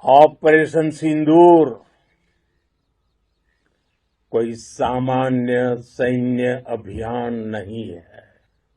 Operation सिंदूर कोई सामान्य सैन्य अभियान नहीं है।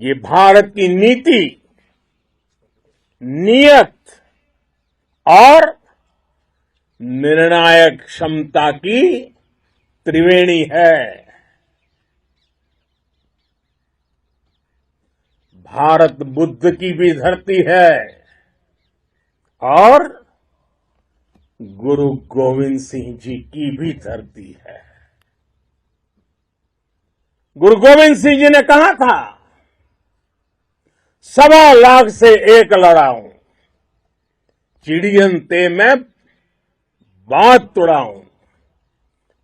ये भारत की नीति, नियत और निर्णायक क्षमता की त्रिवेणी है। भारत बुद्ध की भी धरती है और गुरु गोविंद सिंह जी की भी धरती है। गुरु गोविंद सिंह जी ने कहा था, 1.25 लाख से एक लड़ाऊं, चिड़ियन ते मैं बात तुड़ाऊं,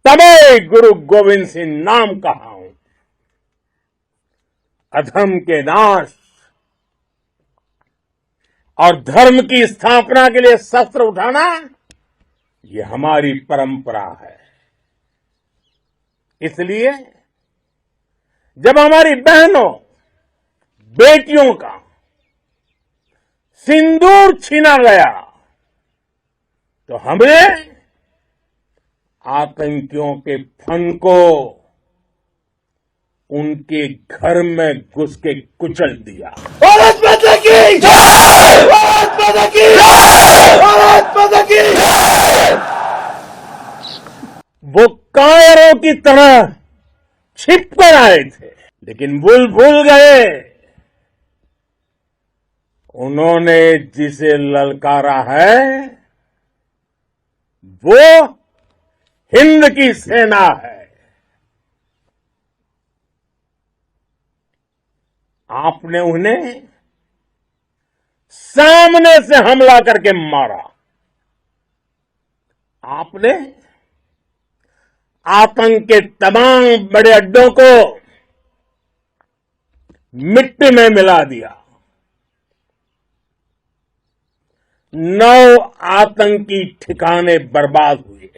तबे गुरु गोविंद सिंह नाम कहाऊं। अधर्म के नाश और धर्म की स्थापना के लिए शस्त्र उठाना, ये हमारी परंपरा है। इसलिए जब हमारी बहनों, बेटियों का सिंदूर छीना गया, तो हमने आतंकियों के फन को उनके घर में घुस के कुचल दिया। भारत माता की जय! भारत माता की जय! भारत माता की जय! वो कायरों की तरह छिप कर आए थे, लेकिन भूल गए उन्होंने जिसे ललकारा है वो हिंद की सेना है। आपने उन्हें सामने से हमला करके मारा। आपने आतंक के तमाम बड़े अड्डों को मिट्टी में मिला दिया। 9 आतंकी ठिकाने बर्बाद हुए।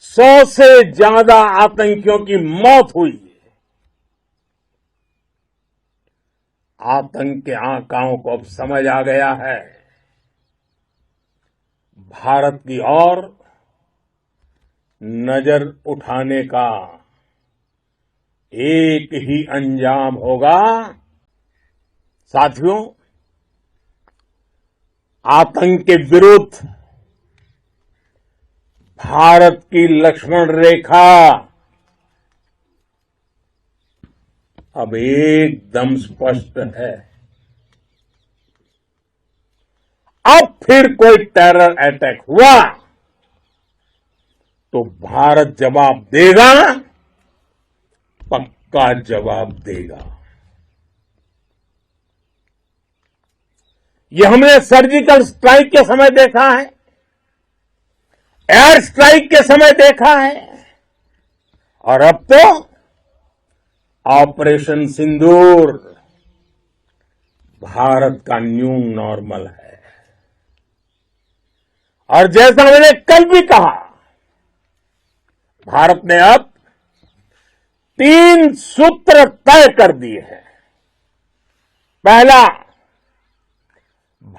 100 से ज्यादा आतंकियों की मौत हुई। आतंक के आकाओं को अब समझ आ गया है, भारत की ओर नजर उठाने का एक ही अंजाम होगा। साथियों, आतंक के विरुद्ध भारत की लक्ष्मण रेखा अब एकदम स्पष्ट है। अब फिर कोई टेरर अटैक हुआ तो भारत जवाब देगा, पक्का जवाब देगा। ये हमने सर्जिकल स्ट्राइक के समय देखा है, एयर स्ट्राइक के समय देखा है, और अब तो ऑपरेशन सिंदूर भारत का न्यू नॉर्मल है। और जैसा मैंने कल भी कहा, भारत ने अब 3 सूत्र तय कर दिए हैं। पहला,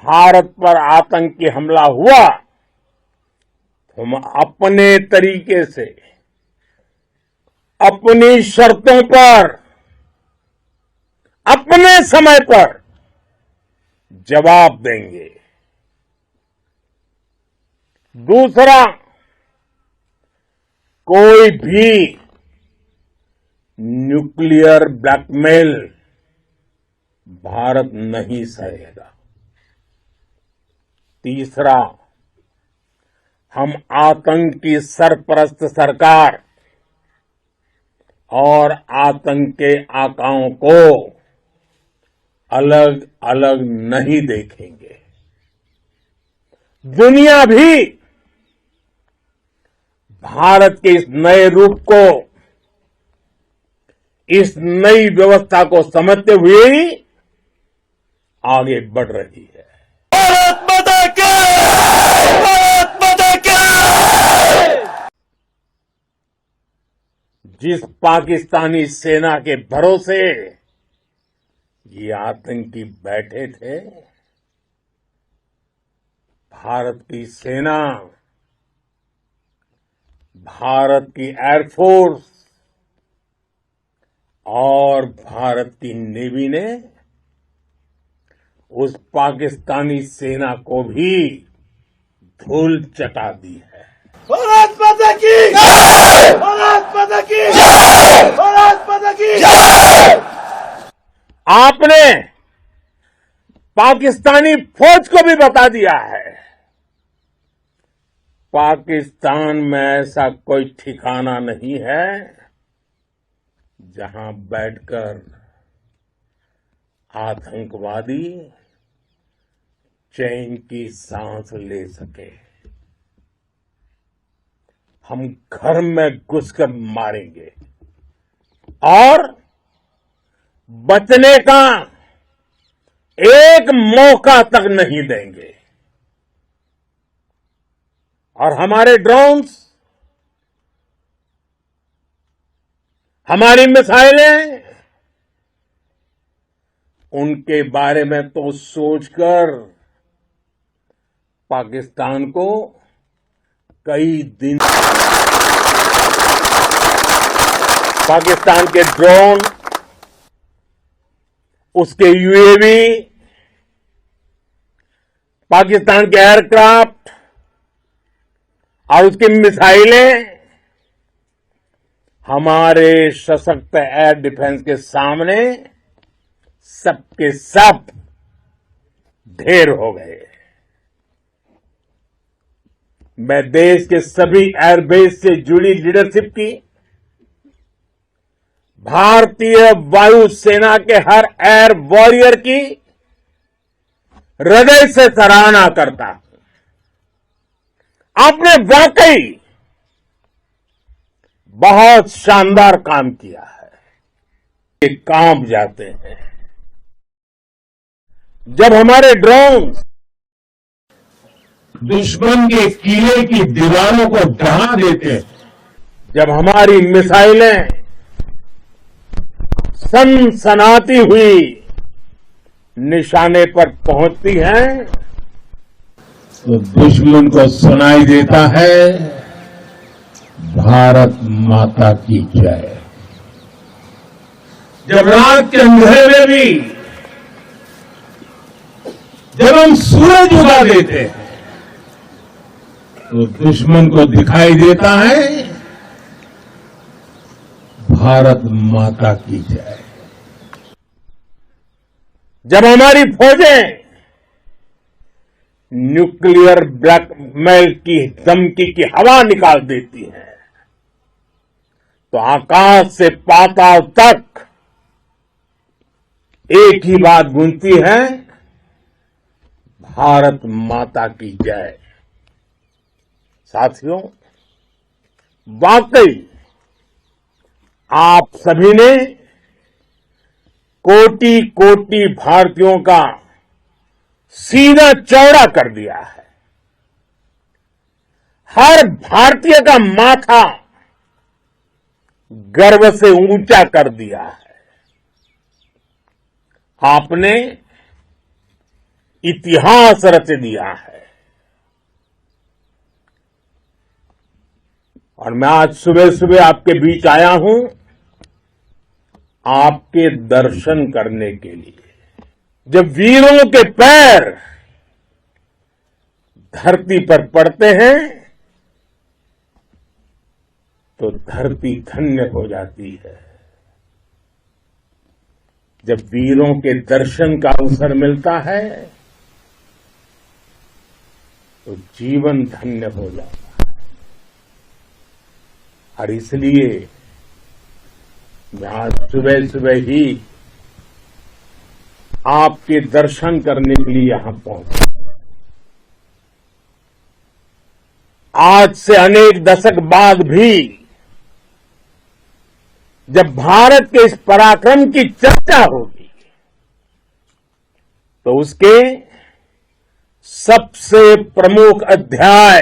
भारत पर आतंकी हमला हुआ, हम अपने तरीके से, अपनी शर्तों पर, अपने समय पर जवाब देंगे। दूसरा, कोई भी न्यूक्लियर ब्लैकमेल भारत नहीं सहेगा। तीसरा, हम आतंक की सरपरस्त सरकार और आतंक के आकाओं को अलग अलग नहीं देखेंगे। दुनिया भी भारत के इस नए रूप को, इस नई व्यवस्था को समझते हुए ही आगे बढ़ रही है। भारत माता की! भारत माता की! जिस पाकिस्तानी सेना के भरोसे ये आतंकी बैठे थे, भारत की सेना, भारत की एयरफोर्स और भारत की नेवी ने उस पाकिस्तानी सेना को भी धूल चटा दी है। भारत माता की जय! भारत माता की जय! भारत माता की जय! आपने पाकिस्तानी फौज को भी बता दिया है, पाकिस्तान में ऐसा कोई ठिकाना नहीं है जहां बैठकर आतंकवादी चैन की सांस ले सके। हम घर में घुसकर मारेंगे और बचने का एक मौका तक नहीं देंगे। और हमारे ड्रोन्स, हमारी मिसाइलें, उनके बारे में तो सोचकर पाकिस्तान को कई दिन पाकिस्तान के ड्रोन, उसके यूएवी, पाकिस्तान के एयरक्राफ्ट और उसकी मिसाइलें हमारे सशक्त एयर डिफेंस के सामने सबके सब ढेर हो गए। मैं देश के सभी एयरबेस से जुड़ी लीडरशिप की, भारतीय वायुसेना के हर एयर वॉरियर की हृदय से सराहना करता हूं। आपने वाकई बहुत शानदार काम किया है। ये कांप जाते हैं जब हमारे ड्रोन दुश्मन के किले की दीवारों को ढहा देते हैं, जब हमारी मिसाइलें सनसनाती हुई निशाने पर पहुंचती हैं तो दुश्मन को सुनाई देता है, भारत माता की जय। जब रात के अंधेरे में भी जब हम सूरज उगा देते हैं तो दुश्मन को दिखाई देता है, भारत माता की जय। जब हमारी फौजें न्यूक्लियर ब्लैकमेल की धमकी की हवा निकाल देती हैं तो आकाश से पाताल तक एक ही बात गूंजती है, भारत माता की जय। साथियों, वाकई आप सभी ने कोटि कोटि भारतीयों का सीना चौड़ा कर दिया है। हर भारतीय का माथा गर्व से ऊंचा कर दिया है। आपने इतिहास रच दिया है। और मैं आज सुबह सुबह आपके बीच आया हूं आपके दर्शन करने के लिए। जब वीरों के पैर धरती पर पड़ते हैं तो धरती धन्य हो जाती है। जब वीरों के दर्शन का अवसर मिलता है तो जीवन धन्य हो जाता है। और इसलिए मैं आज सुबह सुबह ही आपके दर्शन करने के लिए यहां पहुंचा। आज से अनेक दशक बाद भी जब भारत के इस पराक्रम की चर्चा होगी तो उसके सबसे प्रमुख अध्याय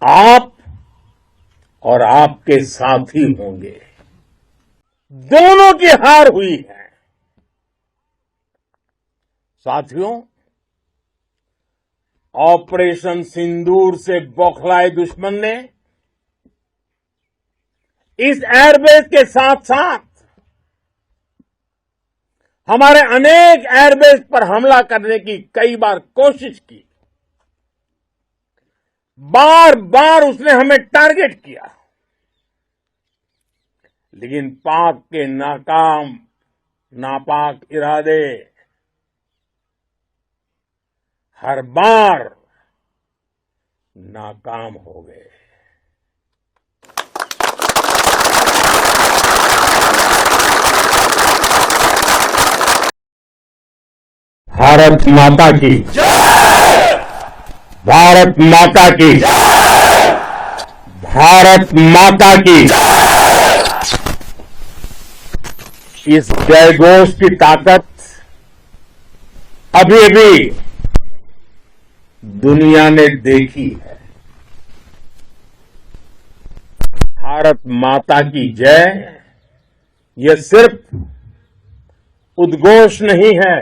आप और आपके साथी होंगे। दोनों की हार हुई है। साथियों, ऑपरेशन सिंदूर से बौखलाए दुश्मन ने इस एयरबेस के साथ साथ हमारे अनेक एयरबेस पर हमला करने की कई बार कोशिश की। बार बार उसने हमें टारगेट किया, लेकिन पाक के नापाक इरादे हर बार नाकाम हो गए। भारत माता की जय! भारत माता की भारत माता की इस जयघोष की ताकत अभी अभी दुनिया ने देखी है। भारत माता की जय यह सिर्फ उद्घोष नहीं है,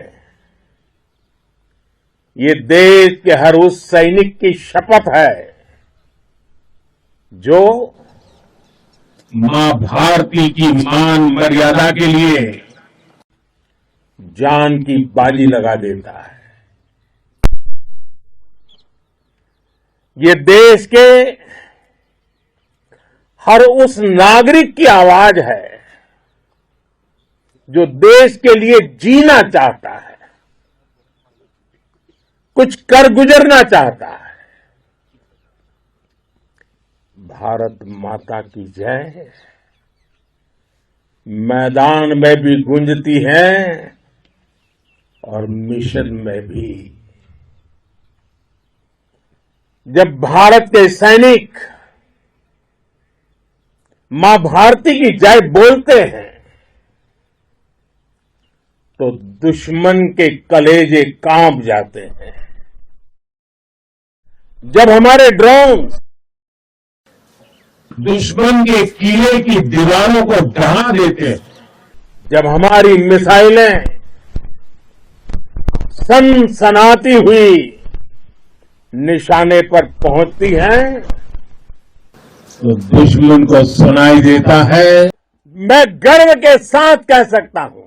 ये देश के हर उस सैनिक की शपथ है जो मां भारती की मान मर्यादा के लिए जान की बाजी लगा देता है। ये देश के हर उस नागरिक की आवाज है जो देश के लिए जीना चाहता है, कुछ कर गुजरना चाहता है। भारत माता की जय मैदान में भी गूंजती है और मिशन में भी। जब भारत के सैनिक मां भारती की जय बोलते हैं तो दुश्मन के कलेजे कांप जाते हैं। जब हमारे ड्रोन दुश्मन के किले की दीवारों को ढहा देते हैं, जब हमारी मिसाइलें सनसनाती हुई निशाने पर पहुंचती हैं, तो दुश्मन को सुनाई देता है। मैं गर्व के साथ कह सकता हूं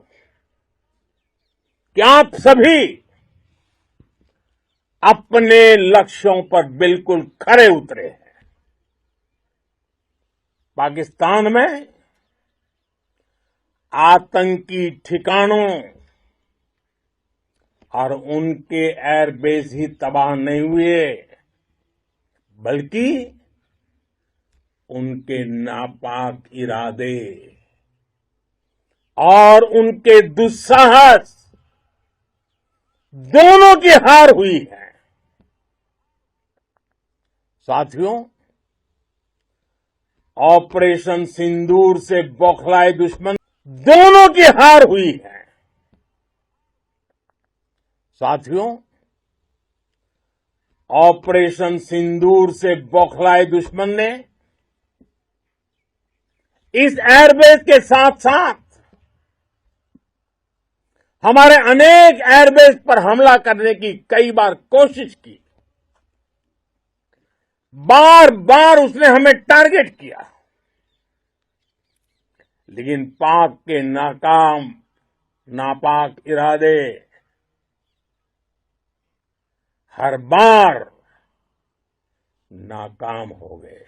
कि आप सभी अपने लक्ष्यों पर बिल्कुल खरे उतरे हैं। पाकिस्तान में आतंकी ठिकानों और उनके एयरबेस ही तबाह नहीं हुए, बल्कि उनके नापाक इरादे और उनके दुस्साहस दोनों की हार हुई है। साथियों, ऑपरेशन सिंदूर से बौखलाए दुश्मन दोनों की हार हुई है। साथियों, ऑपरेशन सिंदूर से बौखलाए दुश्मन ने इस एयरबेस के साथ साथ हमारे अनेक एयरबेस पर हमला करने की कई बार कोशिश की। बार बार उसने हमें टारगेट किया, लेकिन पाक के नापाक इरादे हर बार नाकाम हो गए।